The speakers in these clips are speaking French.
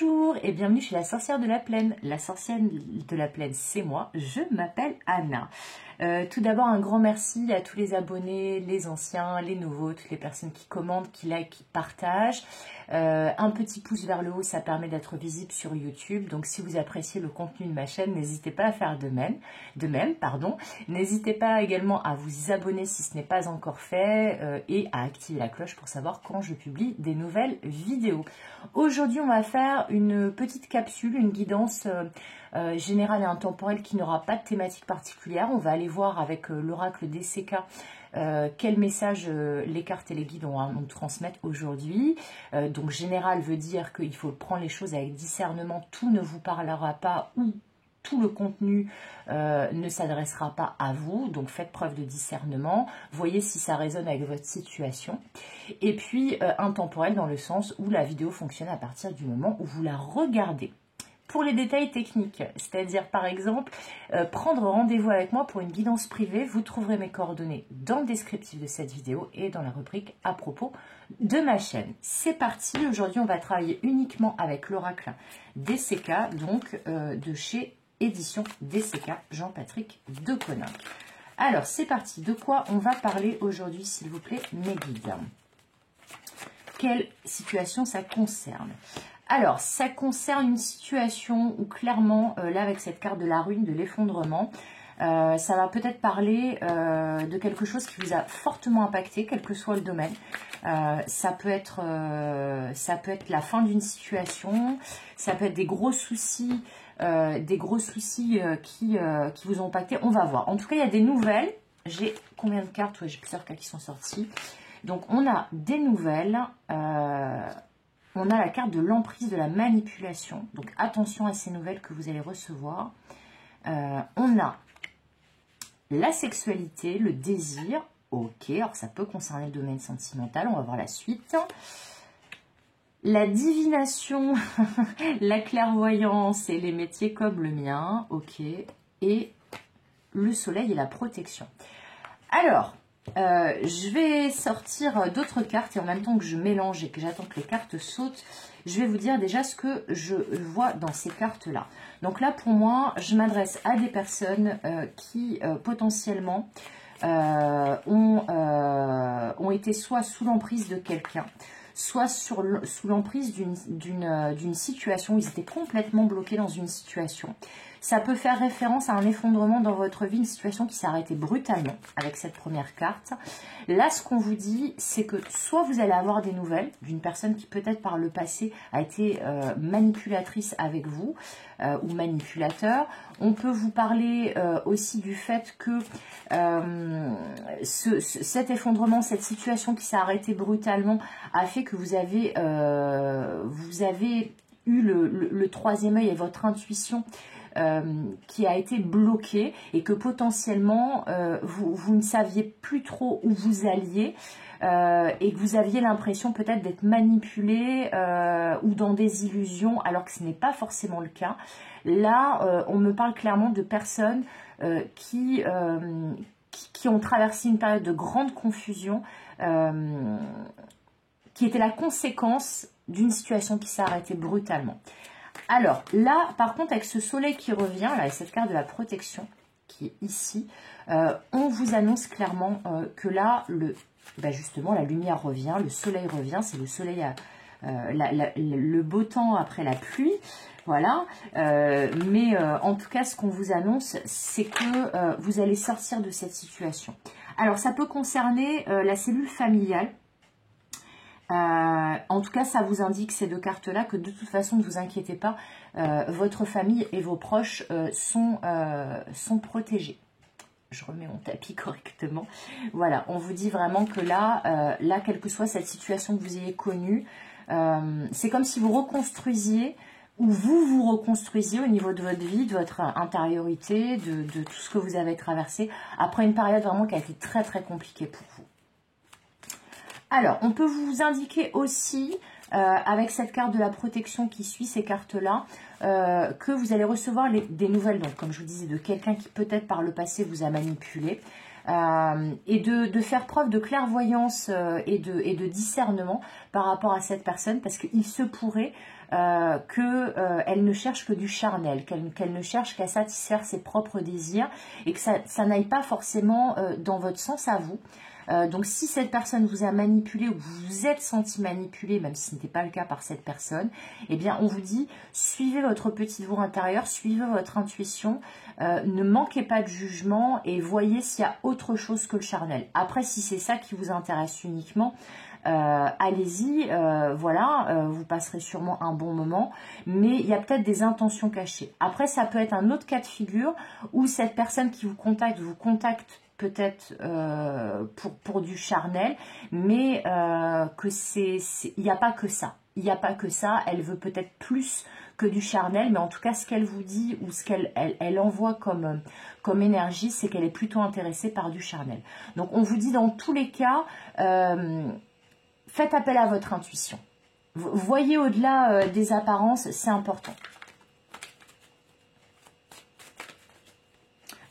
Bonjour et bienvenue chez la sorcière de la plaine. La sorcière de la plaine, c'est moi, je m'appelle Anna. Tout d'abord, un grand merci à tous les abonnés, les anciens, les nouveaux, toutes les personnes qui commentent, qui likent, qui partagent. Un petit pouce vers le haut, ça permet d'être visible sur YouTube. Donc si vous appréciez le contenu de ma chaîne, n'hésitez pas à faire de même. N'hésitez pas également à vous abonner si ce n'est pas encore fait et à activer la cloche pour savoir quand je publie des nouvelles vidéos. Aujourd'hui, on va faire une petite capsule, une guidance générale et intemporelle qui n'aura pas de thématique particulière. On va aller voir avec l'oracle DCK quel message les cartes et les guides ont à nous transmettre aujourd'hui. Donc général veut dire qu'il faut prendre les choses avec discernement, tout ne vous parlera pas ou tout le contenu ne s'adressera pas à vous, donc faites preuve de discernement, voyez si ça résonne avec votre situation. Et puis intemporel dans le sens où la vidéo fonctionne à partir du moment où vous la regardez. Pour les détails techniques, c'est-à-dire par exemple prendre rendez-vous avec moi pour une guidance privée, vous trouverez mes coordonnées dans le descriptif de cette vidéo et dans la rubrique à propos de ma chaîne. C'est parti, aujourd'hui on va travailler uniquement avec l'oracle DCK, donc de chez Édition DCK, Jean-Patrick Deconinck. Alors c'est parti, de quoi on va parler aujourd'hui s'il vous plaît mes guides? Quelle situation ça concerne? Alors, ça concerne une situation où clairement, là avec cette carte de la ruine, de l'effondrement, ça va peut-être parler de quelque chose qui vous a fortement impacté, quel que soit le domaine. Ça peut être la fin d'une situation, ça peut être des gros soucis, qui vous ont impacté. On va voir. En tout cas, il y a des nouvelles. J'ai combien de cartes? Ouais, j'ai plusieurs cartes qui sont sorties. Donc, on a des nouvelles. On a la carte de l'emprise de la manipulation. Donc, attention à ces nouvelles que vous allez recevoir. On a la sexualité, le désir. Ok, alors ça peut concerner le domaine sentimental. On va voir la suite. La divination, la clairvoyance et les métiers comme le mien. Ok. Et le soleil et la protection. Alors, je vais sortir d'autres cartes et en même temps que je mélange et que j'attends que les cartes sautent, je vais vous dire déjà ce que je vois dans ces cartes-là. Donc là, pour moi, je m'adresse à des personnes qui potentiellement ont été soit sous l'emprise de quelqu'un, soit sous l'emprise d'une situation où ils étaient complètement bloqués dans une situation. Ça peut faire référence à un effondrement dans votre vie, une situation qui s'est arrêtée brutalement avec cette première carte. Là, ce qu'on vous dit, c'est que soit vous allez avoir des nouvelles d'une personne qui peut-être par le passé a été manipulatrice avec vous ou manipulateur. On peut vous parler aussi du fait que cet effondrement, cette situation qui s'est arrêtée brutalement a fait que vous avez eu le troisième œil et votre intuition qui a été bloqué et que potentiellement vous ne saviez plus trop où vous alliez et que vous aviez l'impression peut-être d'être manipulé ou dans des illusions alors que ce n'est pas forcément le cas. Là, on me parle clairement de personnes qui ont traversé une période de grande confusion qui était la conséquence d'une situation qui s'est arrêtée brutalement. Alors là, par contre, avec ce soleil qui revient, là, avec cette carte de la protection qui est ici, on vous annonce clairement que là, justement, la lumière revient, le soleil revient, c'est le soleil, le beau temps après la pluie, voilà. Mais en tout cas, ce qu'on vous annonce, c'est que vous allez sortir de cette situation. Alors, ça peut concerner la cellule familiale. En tout cas, ça vous indique ces deux cartes-là que de toute façon, ne vous inquiétez pas, votre famille et vos proches sont protégés. Je remets mon tapis correctement. Voilà, on vous dit vraiment que là, quelle que soit cette situation que vous ayez connue, c'est comme si vous reconstruisiez ou vous reconstruisiez au niveau de votre vie, de votre intériorité, de tout ce que vous avez traversé après une période vraiment qui a été très très compliquée pour vous. Alors, on peut vous indiquer aussi, avec cette carte de la protection qui suit ces cartes-là, que vous allez recevoir des nouvelles, donc comme je vous disais, de quelqu'un qui peut-être par le passé vous a manipulé. et de faire preuve de clairvoyance et de discernement par rapport à cette personne, parce qu'il se pourrait qu'elle ne cherche que du charnel, qu'elle ne cherche qu'à satisfaire ses propres désirs et que ça n'aille pas forcément dans votre sens à vous. Donc si cette personne vous a manipulé ou vous vous êtes senti manipulé, même si ce n'était pas le cas par cette personne, eh bien on vous dit, suivez votre petite voix intérieure, suivez votre intuition, ne manquez pas de jugement et voyez s'il y a autre chose que le charnel. Après, si c'est ça qui vous intéresse uniquement, allez-y, voilà, vous passerez sûrement un bon moment, mais il y a peut-être des intentions cachées. Après, ça peut être un autre cas de figure où cette personne qui vous contacte peut-être pour du charnel, mais il n'y a pas que ça. Il n'y a pas que ça, elle veut peut-être plus que du charnel, mais en tout cas, ce qu'elle vous dit ou ce qu'elle envoie comme énergie, c'est qu'elle est plutôt intéressée par du charnel. Donc, on vous dit dans tous les cas, faites appel à votre intuition. Voyez au-delà des apparences, c'est important.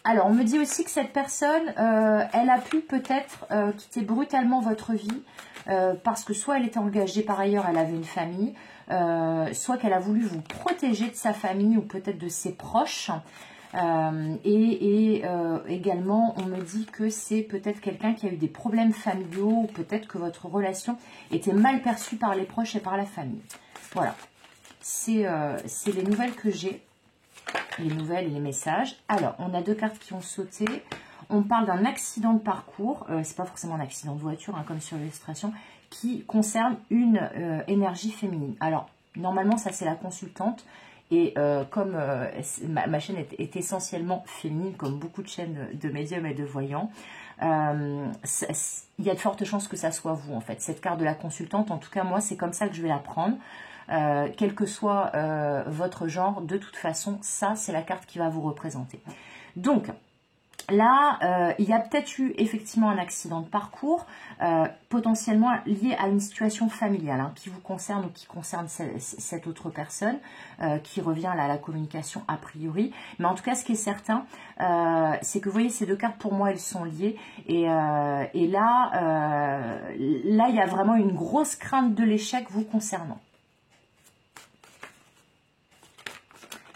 Alors, on me dit aussi que cette personne, elle a pu peut-être quitter brutalement votre vie parce que soit elle était engagée par ailleurs, elle avait une famille, soit qu'elle a voulu vous protéger de sa famille ou peut-être de ses proches. Également, on me dit que c'est peut-être quelqu'un qui a eu des problèmes familiaux ou peut-être que votre relation était mal perçue par les proches et par la famille. Voilà, c'est les nouvelles que j'ai. Les nouvelles et les messages. Alors, on a deux cartes qui ont sauté. On parle d'un accident de parcours. C'est pas forcément un accident de voiture, hein, comme sur l'illustration, qui concerne une énergie féminine. Alors, normalement, ça, c'est la consultante. Et comme ma chaîne est essentiellement féminine, comme beaucoup de chaînes de médiums et de voyants, il y a de fortes chances que ça soit vous, en fait. Cette carte de la consultante, en tout cas, moi, c'est comme ça que je vais la prendre. Quel que soit votre genre, de toute façon, ça, c'est la carte qui va vous représenter. Donc, là, il y a peut-être eu effectivement un accident de parcours, potentiellement lié à une situation familiale, hein, qui vous concerne ou qui concerne cette autre personne, qui revient là à la communication a priori. Mais en tout cas, ce qui est certain, c'est que vous voyez, ces deux cartes, pour moi, elles sont liées. Et là, il y a vraiment une grosse crainte de l'échec vous concernant.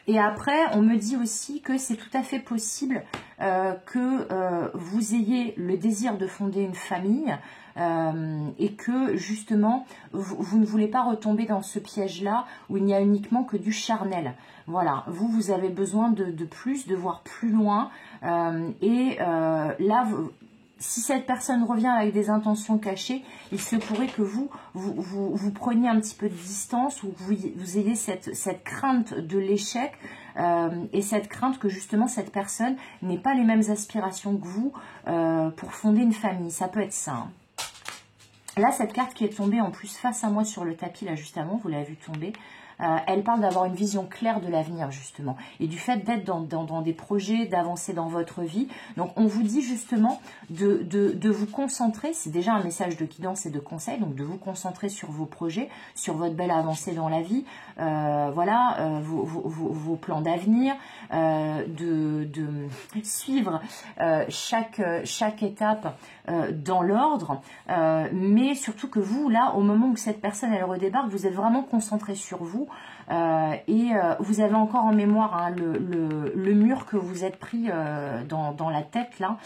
Et après, on me dit aussi que c'est tout à fait possible que vous ayez le désir de fonder une famille et que justement, vous ne voulez pas retomber dans ce piège-là où il n'y a uniquement que du charnel. Voilà, vous avez besoin de plus, de voir plus loin. Là, si cette personne revient avec des intentions cachées, il se pourrait que vous preniez un petit peu de distance ou que vous ayez cette crainte de l'échec et cette crainte que justement cette personne n'ait pas les mêmes aspirations que vous pour fonder une famille. Ça peut être ça. Hein. Là, cette carte qui est tombée en plus face à moi sur le tapis, là juste avant, vous l'avez vu tomber, elle parle d'avoir une vision claire de l'avenir justement et du fait d'être dans des projets, d'avancer dans votre vie. Donc on vous dit justement de vous concentrer, c'est déjà un message de guidance et de conseil, donc de vous concentrer sur vos projets, sur votre belle avancée dans la vie, voilà, vos plans d'avenir, de suivre chaque étape dans l'ordre, mais surtout que vous, là, au moment où cette personne elle redébarque, vous êtes vraiment concentré sur vous vous avez encore en mémoire hein, le mur que vous êtes pris dans la tête là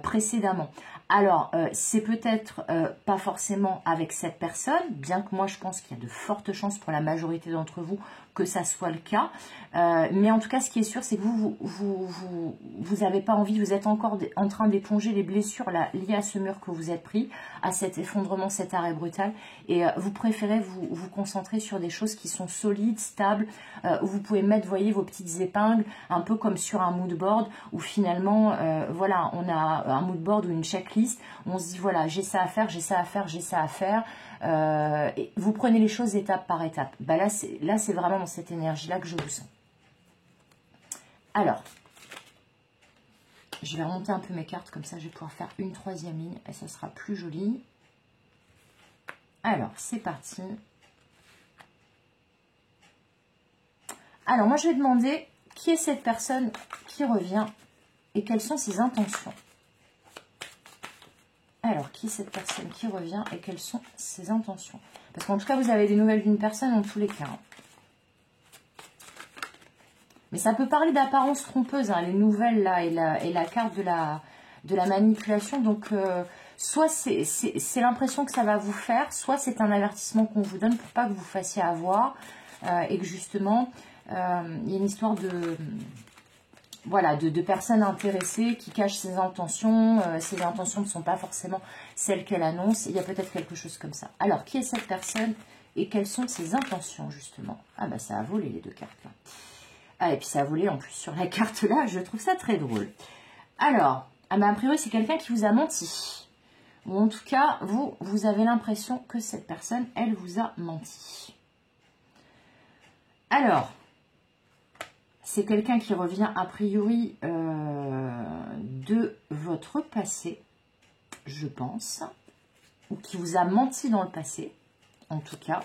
précédemment. Alors, c'est peut-être pas forcément avec cette personne, bien que moi je pense qu'il y a de fortes chances pour la majorité d'entre vous que ça soit le cas. Mais en tout cas, ce qui est sûr, c'est que vous avez pas envie, vous êtes encore en train d'éponger les blessures là, liées à ce mur que vous êtes pris, à cet effondrement, cet arrêt brutal. Et vous préférez vous concentrer sur des choses qui sont solides, stables, où vous pouvez mettre, voyez, vos petites épingles, un peu comme sur un mood board, où finalement, voilà, on a un mood board ou une checklist, où on se dit, voilà, j'ai ça à faire, j'ai ça à faire, j'ai ça à faire. Et vous prenez les choses étape par étape. Bah là, c'est vraiment dans cette énergie-là que je vous sens. Alors, je vais remonter un peu mes cartes, comme ça je vais pouvoir faire une troisième ligne et ça sera plus joli. Alors, c'est parti. Alors, moi je vais demander qui est cette personne qui revient et quelles sont ses intentions. Alors, qui est cette personne qui revient et quelles sont ses intentions? Parce qu'en tout cas, vous avez des nouvelles d'une personne en tous les cas. Hein. Mais ça peut parler d'apparence trompeuse, hein, les nouvelles là et la carte de la manipulation. Donc, soit c'est l'impression que ça va vous faire, soit c'est un avertissement qu'on vous donne pour pas que vous fassiez avoir et que justement, il y a une histoire de... Voilà, de personnes intéressées qui cachent ses intentions. Ses intentions ne sont pas forcément celles qu'elle annonce. Il y a peut-être quelque chose comme ça. Alors, qui est cette personne et quelles sont ses intentions, justement? Ah, bah ça a volé les deux cartes, là. Ah, et puis ça a volé en plus sur la carte, là. Je trouve ça très drôle. Alors, ah bah, a priori, c'est quelqu'un qui vous a menti. Ou en tout cas, vous avez l'impression que cette personne, elle vous a menti. Alors... c'est quelqu'un qui revient a priori de votre passé, je pense, ou qui vous a menti dans le passé, en tout cas.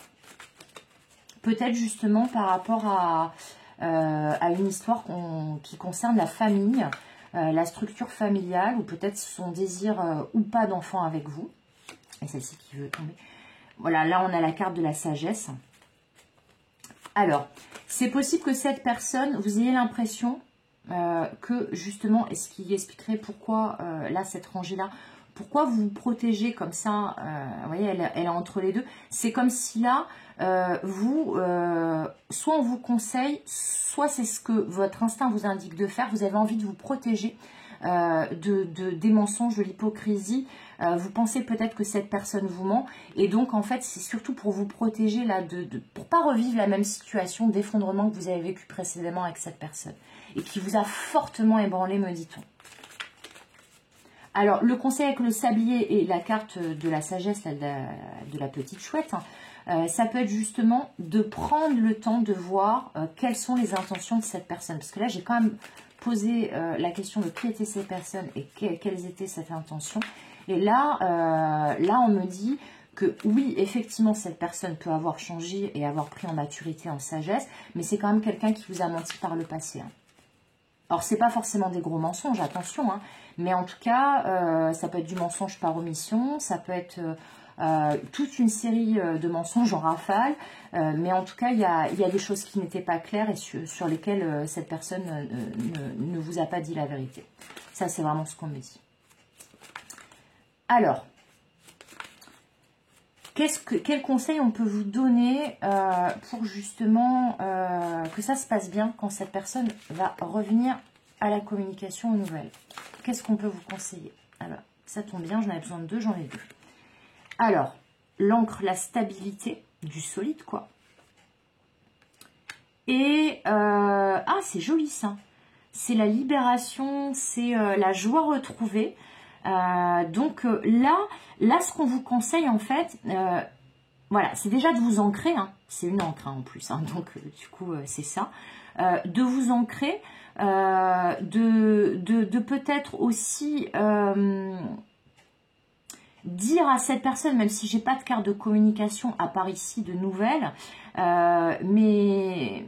Peut-être justement par rapport à une histoire qui concerne la famille, la structure familiale, ou peut-être son désir ou pas d'enfant avec vous. Et celle-ci qui veut tomber. Voilà, là on a la carte de la sagesse. Alors, c'est possible que cette personne, vous ayez l'impression que justement, et ce qui expliquerait pourquoi, là, cette rangée-là, pourquoi vous vous protégez comme ça, vous voyez, elle est entre les deux. C'est comme si là, soit on vous conseille, soit c'est ce que votre instinct vous indique de faire, vous avez envie de vous protéger des mensonges, de l'hypocrisie. Vous pensez peut-être que cette personne vous ment et donc en fait c'est surtout pour vous protéger là pour pas revivre la même situation d'effondrement que vous avez vécu précédemment avec cette personne et qui vous a fortement ébranlé, me dit-on. Alors le conseil avec le sablier et la carte de la sagesse là, de la petite chouette, hein, ça peut être justement de prendre le temps de voir quelles sont les intentions de cette personne, parce que là j'ai quand même posé la question de qui étaient ces personnes et quelles étaient cette intention. Et là, on me dit que oui, effectivement, cette personne peut avoir changé et avoir pris en maturité, en sagesse, mais c'est quand même quelqu'un qui vous a menti par le passé. Hein. Alors, c'est pas forcément des gros mensonges, attention, hein, mais en tout cas, ça peut être du mensonge par omission, ça peut être toute une série de mensonges en rafale, mais en tout cas, il y a des choses qui n'étaient pas claires et sur lesquelles cette personne ne vous a pas dit la vérité. Ça, c'est vraiment ce qu'on me dit. Alors, quel conseil on peut vous donner pour justement que ça se passe bien quand cette personne va revenir à la communication aux nouvelles? Qu'est-ce qu'on peut vous conseiller? Alors, ça tombe bien, j'en avais besoin de deux, j'en ai deux. Alors, l'encre, la stabilité, du solide quoi. Et, ah c'est joli ça, c'est la libération, c'est la joie retrouvée. Donc là, ce qu'on vous conseille en fait, voilà, c'est déjà de vous ancrer, hein, c'est une encre hein, en plus, hein, donc du coup c'est ça, de vous ancrer, de peut-être aussi dire à cette personne, même si j'ai pas de carte de communication à part ici de nouvelles, mais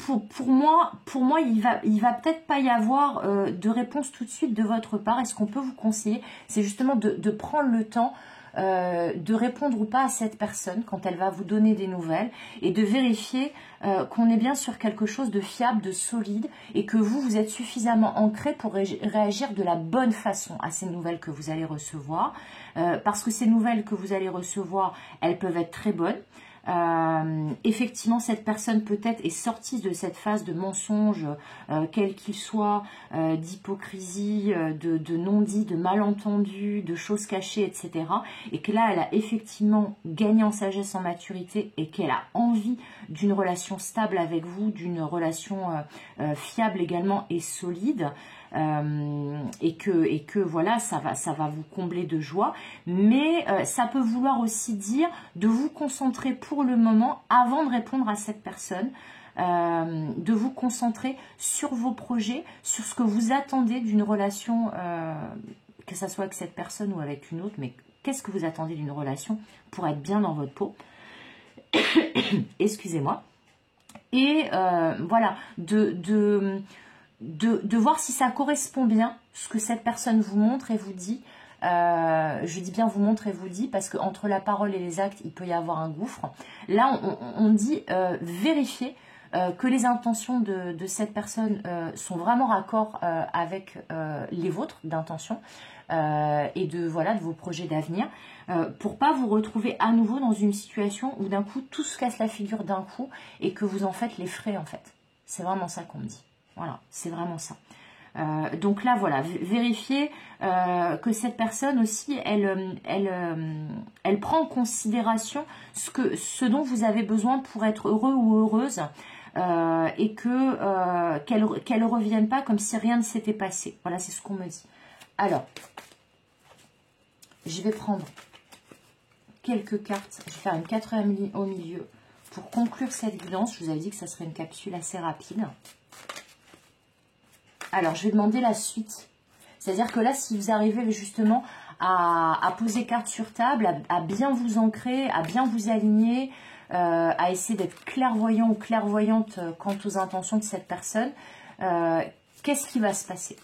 pour moi, il va peut-être pas y avoir de réponse tout de suite de votre part. Et ce qu'on peut vous conseiller, c'est justement de prendre le temps de répondre ou pas à cette personne quand elle va vous donner des nouvelles et de vérifier qu'on est bien sur quelque chose de fiable, de solide et que vous êtes suffisamment ancré pour réagir de la bonne façon à ces nouvelles que vous allez recevoir. Parce que ces nouvelles que vous allez recevoir, elles peuvent être très bonnes. Effectivement, cette personne peut-être est sortie de cette phase de mensonge, quel qu'il soit, d'hypocrisie, de non-dit, de malentendu, de choses cachées, etc. Et que là, elle a effectivement gagné en sagesse, en maturité et qu'elle a envie d'une relation stable avec vous, d'une relation fiable également et solide. Et que voilà, ça va vous combler de joie, mais ça peut vouloir aussi dire de vous concentrer pour le moment avant de répondre à cette personne, de vous concentrer sur vos projets, sur ce que vous attendez d'une relation, que ça soit avec cette personne ou avec une autre, mais qu'est-ce que vous attendez d'une relation pour être bien dans votre peau. Excusez-moi. Et voilà, de voir si ça correspond bien, ce que cette personne vous montre et vous dit, je dis bien vous montre et vous dit, parce qu'entre la parole et les actes, il peut y avoir un gouffre. Là, on dit vérifier que les intentions de cette personne sont vraiment raccord avec les vôtres d'intention et de vos projets d'avenir, pour pas vous retrouver à nouveau dans une situation où d'un coup tout se casse la figure d'un coup et que vous en faites les frais en fait. C'est vraiment ça qu'on me dit. Voilà, c'est vraiment ça. Donc là, voilà, vérifiez que cette personne aussi, elle prend en considération ce dont vous avez besoin pour être heureux ou heureuse, et qu'elle ne revienne pas comme si rien ne s'était passé. Voilà, c'est ce qu'on me dit. Alors, je vais prendre quelques cartes. Je vais faire une 4e au milieu pour conclure cette guidance. Je vous avais dit que ça serait une capsule assez rapide. Alors, je vais demander la suite. C'est-à-dire que là, si vous arrivez justement à poser carte sur table, à bien vous ancrer, à bien vous aligner, à essayer d'être clairvoyant ou clairvoyante quant aux intentions de cette personne, qu'est-ce qui va se passer?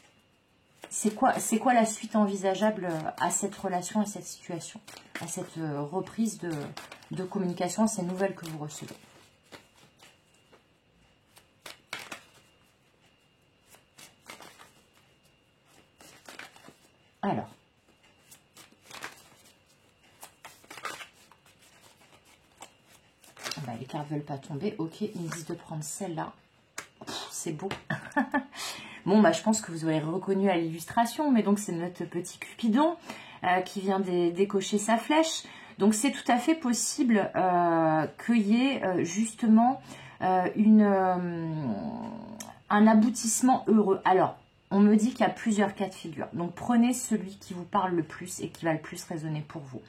C'est quoi la suite envisageable à cette relation, à cette situation, à cette reprise de communication, à ces nouvelles que vous recevez? Alors, bah, les cartes ne veulent pas tomber. Ok, ils me disent de prendre celle-là. C'est beau. Bon, bah, je pense que vous aurez reconnu à l'illustration, mais donc c'est notre petit Cupidon qui vient décocher sa flèche. Donc c'est tout à fait possible qu'il y ait justement un aboutissement heureux. Alors, on me dit qu'il y a plusieurs cas de figure. Donc prenez celui qui vous parle le plus et qui va le plus résonner pour vous.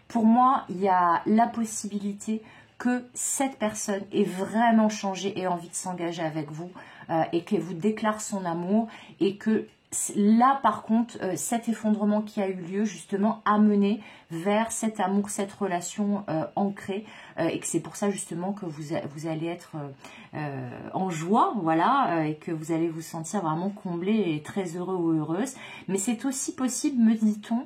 Pour moi, il y a la possibilité que cette personne ait vraiment changé et envie de s'engager avec vous, et qu'elle vous déclare son amour, et que là par contre cet effondrement qui a eu lieu justement a mené vers cet amour, cette relation ancrée, et que c'est pour ça justement que vous allez être en joie, voilà, et que vous allez vous sentir vraiment comblé et très heureux ou heureuse. Mais c'est aussi possible, me dit-on,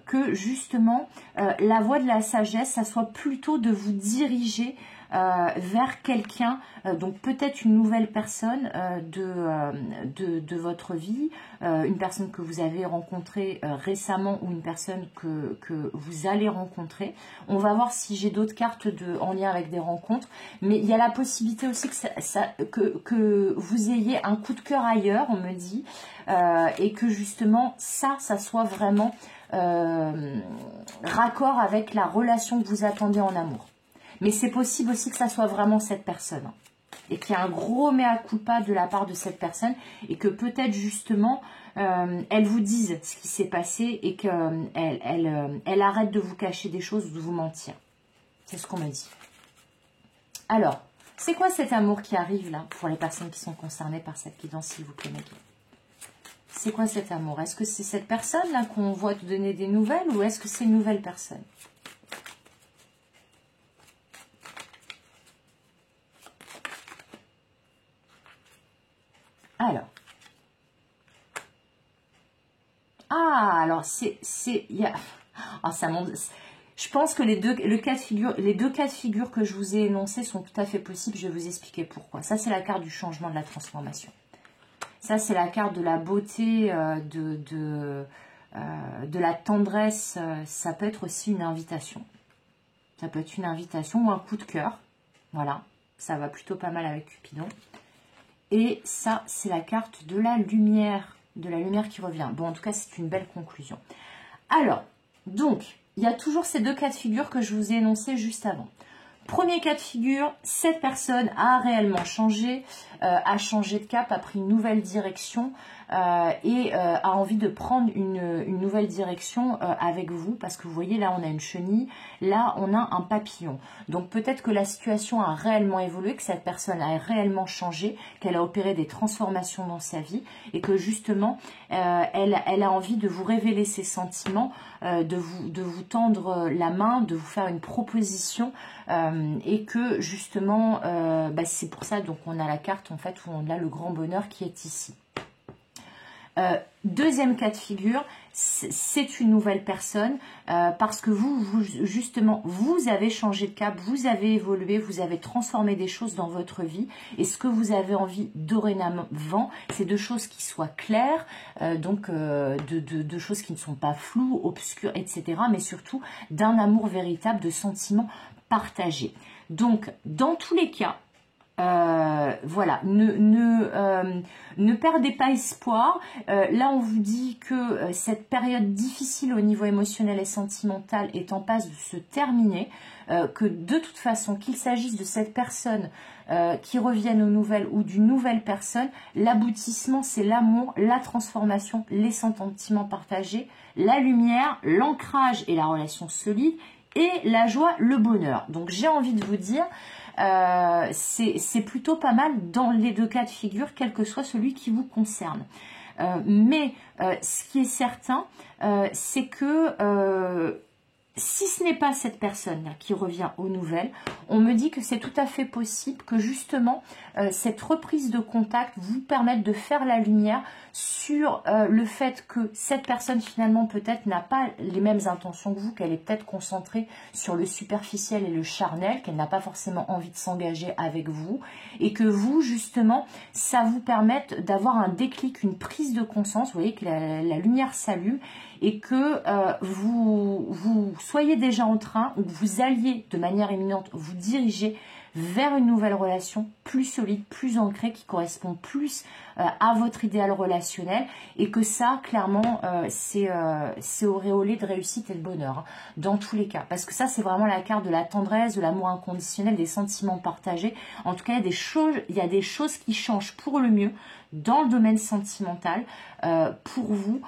que justement la voie de la sagesse, ça soit plutôt de vous diriger vers quelqu'un, donc peut-être une nouvelle personne de votre vie, une personne que vous avez rencontrée récemment ou une personne que vous allez rencontrer. On va voir si j'ai d'autres cartes en lien avec des rencontres, mais il y a la possibilité aussi que vous ayez un coup de cœur ailleurs, on me dit, et que justement ça soit vraiment raccord avec la relation que vous attendez en amour. Mais c'est possible aussi que ça soit vraiment cette personne. Et qu'il y a un gros mea culpa de la part de cette personne. Et que peut-être justement, elle vous dise ce qui s'est passé. Et qu'elle elle arrête de vous cacher des choses ou de vous mentir. C'est ce qu'on me dit. Alors, c'est quoi cet amour qui arrive là pour les personnes qui sont concernées par cette guidance, s'il vous plaît, mes guides? C'est quoi cet amour? Est-ce que c'est cette personne là qu'on voit te donner des nouvelles? Ou est-ce que c'est une nouvelle personne? Alors, alors ça monte. Je pense que les deux cas de figure que je vous ai énoncés sont tout à fait possibles. Je vais vous expliquer pourquoi. Ça, c'est la carte du changement, de la transformation. Ça, c'est la carte de la beauté, de la tendresse. Ça peut être aussi une invitation. Ça peut être une invitation ou un coup de cœur. Voilà, ça va plutôt pas mal avec Cupidon. Et ça, c'est la carte de la lumière qui revient. Bon, en tout cas, c'est une belle conclusion. Alors, donc, il y a toujours ces deux cas de figure que je vous ai énoncés juste avant. Premier cas de figure, cette personne a réellement changé, a changé de cap, a pris une nouvelle direction et a envie de prendre une nouvelle direction avec vous, parce que vous voyez, là on a une chenille, là on a un papillon. Donc peut-être que la situation a réellement évolué, que cette personne a réellement changé, qu'elle a opéré des transformations dans sa vie et que justement elle a envie de vous révéler ses sentiments, de vous tendre la main, de vous faire une proposition, et que justement c'est pour ça donc on a la carte en fait où on a le grand bonheur qui est ici. Deuxième cas de figure, c'est une nouvelle personne parce que justement, vous avez changé de cap, vous avez évolué, vous avez transformé des choses dans votre vie. Et ce que vous avez envie dorénavant, c'est de choses qui soient claires, donc de choses qui ne sont pas floues, obscures, etc. Mais surtout d'un amour véritable, de sentiments partagés. Donc, dans tous les cas, voilà, ne perdez pas espoir. Là, on vous dit que cette période difficile au niveau émotionnel et sentimental est en passe de se terminer, que de toute façon, qu'il s'agisse de cette personne qui revienne aux nouvelles ou d'une nouvelle personne, l'aboutissement, c'est l'amour, la transformation, les sentiments partagés, la lumière, l'ancrage et la relation solide, et la joie, le bonheur. Donc, j'ai envie de vous dire... c'est plutôt pas mal dans les deux cas de figure, quel que soit celui qui vous concerne. Mais ce qui est certain, c'est que si ce n'est pas cette personne qui revient aux nouvelles, on me dit que c'est tout à fait possible que justement cette reprise de contact vous permette de faire la lumière sur le fait que cette personne finalement peut-être n'a pas les mêmes intentions que vous, qu'elle est peut-être concentrée sur le superficiel et le charnel, qu'elle n'a pas forcément envie de s'engager avec vous, et que vous justement ça vous permette d'avoir un déclic, une prise de conscience, vous voyez que la lumière s'allume, et que vous soyez déjà en train, ou que vous alliez de manière imminente vous diriger vers une nouvelle relation plus solide, plus ancrée, qui correspond plus à votre idéal relationnel, et que ça, clairement, c'est auréolé de réussite et de bonheur, hein, dans tous les cas. Parce que ça, c'est vraiment la carte de la tendresse, de l'amour inconditionnel, des sentiments partagés. En tout cas, il y a des choses qui changent pour le mieux dans le domaine sentimental pour vous.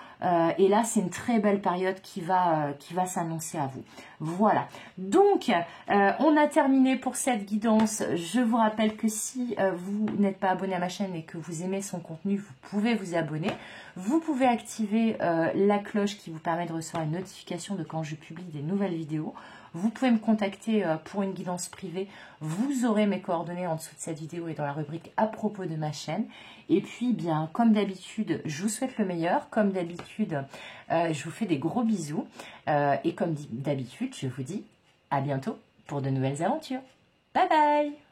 Et là, c'est une très belle période qui va s'annoncer à vous. Voilà. Donc, on a terminé pour cette guidance. Je vous rappelle que si vous n'êtes pas abonné à ma chaîne et que vous aimez son contenu, vous pouvez vous abonner. Vous pouvez activer la cloche qui vous permet de recevoir une notification de quand je publie des nouvelles vidéos. Vous pouvez me contacter pour une guidance privée. Vous aurez mes coordonnées en dessous de cette vidéo et dans la rubrique à propos de ma chaîne. Et puis, bien, comme d'habitude, je vous souhaite le meilleur. Comme d'habitude, je vous fais des gros bisous. Et comme d'habitude, je vous dis à bientôt pour de nouvelles aventures. Bye bye!